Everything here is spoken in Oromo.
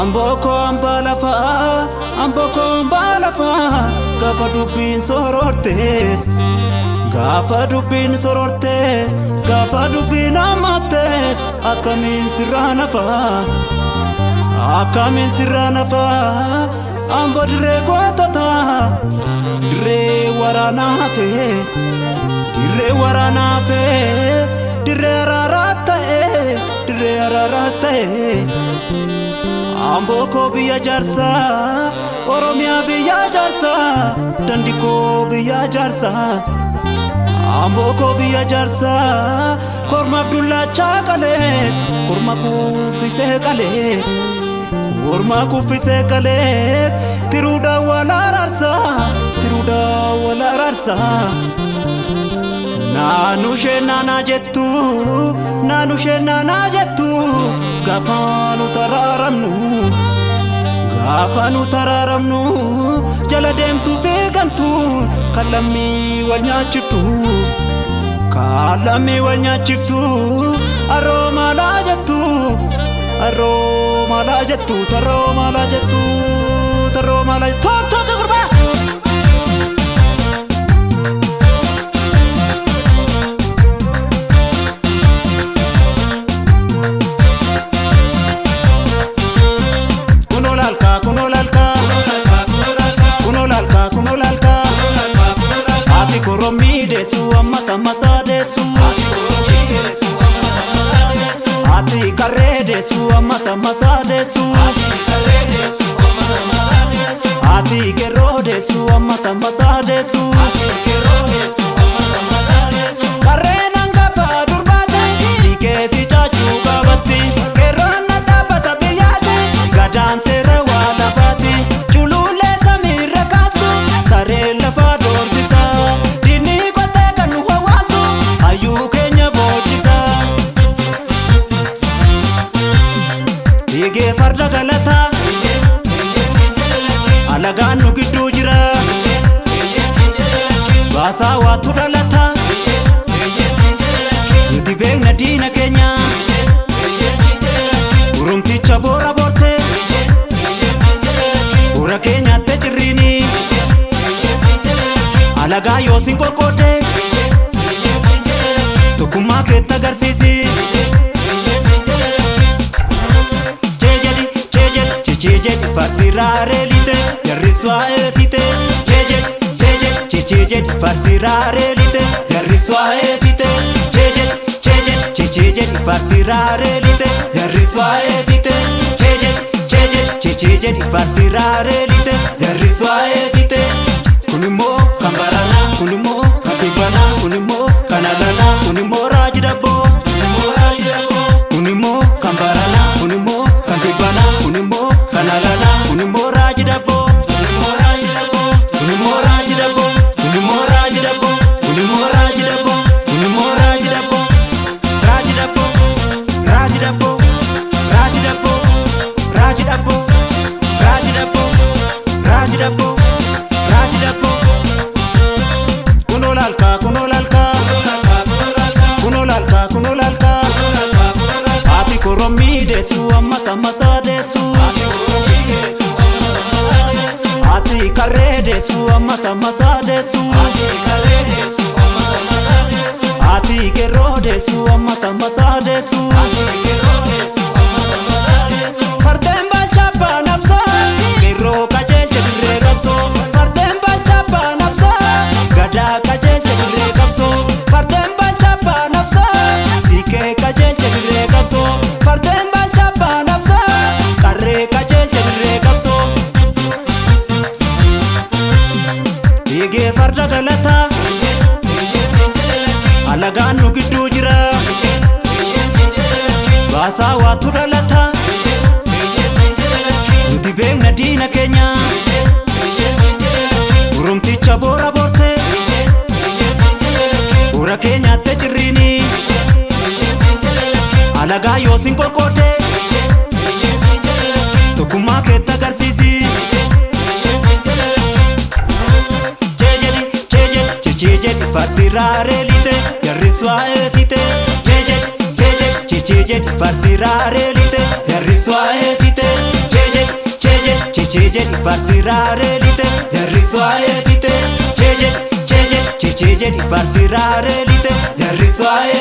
Amboko ambalafa, amboko ambalafa, gafa dubbin sorortes, gafa dubbin sorortes, gafa dubbin amates, akamin siranafa, akamin siranafa, ambo dire gotata, dire waranafe, dire waranafe, dire ararata Amboko biya jarsa, Oromia biya jarsa, Dandiko biya jarsa. Amboko biya jarsa, Korma Abdullah chakale, Korma kufise kale, Korma kufise kale, Tiruda wala rarsa, Tiruda wala rarsa. Nanushe nana jettu, nanushe nana jettu, gafanu tararamnu, gafanu tararamnu, jala demtu vegantu, kalami walnyachiftu, kalami walnyachiftu, aroma la jettu, aroma la jettu, taroma la jettu, taroma la jettu, to kurba. Koromi desu amma samasa desu ati karre desu amma samasa desu ati gero desu amma samasa desu karre nanga fa durbate sike fichachu babati gero na dabata biyate gadan sere wala bati chulule samira katu sare lafa dorsisa Ige farda galata alagaan nu gidduu jira baasaa waatu dhalata nuti beekna diina keenya urumticha boora boorte boora keenyaatti jirriini alagaa yoosin qoqqoodde tokkummaa keetta agarsiisi Jejet fardirare lite yarriswa efite Jejet fardirare lite yarriswa efite Jejet fardirare lite yarriswa efite Jejet fardirare lite yarriswa efite Kunimo kambarana kunimo katibana kunimo kanalana kunimo rajidabo kunimo kambarana kunimo katibana kunimo kanalana kunimo rajidabo kunimo rajidabo kunimo rajidabo kunimo rajidabo kunimo rajidabo kunimo rajidabo rajidabo rajidabo rajidabo rajidabo rajidabo rajidabo rajidabo kunolalka kunolalka kunolalka kunolalka ati koromi desu amma samasa desu ati karre desu amma samasa desu ati gero desu amma samasa desu Fardeen balchappa nabsa gero kajeelche dirree qabso Fardeen balchappa nabsa gadaa kajeelche dirree qabso Fardeen balchappa nabsa siikee kajeelche dirree qabso Fardeen balchappa nabsa qarree kajeelche dirree qabso Ige farda galata alagaan nu gidduu jira baasaa waatu dhalata nuti beekna diina keenya urumticha boora boorte boora keenyaatti jirriini alagaa yoosin qoqqoodde tokkummaa keetta agarsiisi Jejet fardirare lite yarriswa efite Jejet fardirare lite yarriswa efite fardirare lite yarriswaye fite cheje cheje cheje fardirare lite yarriswaye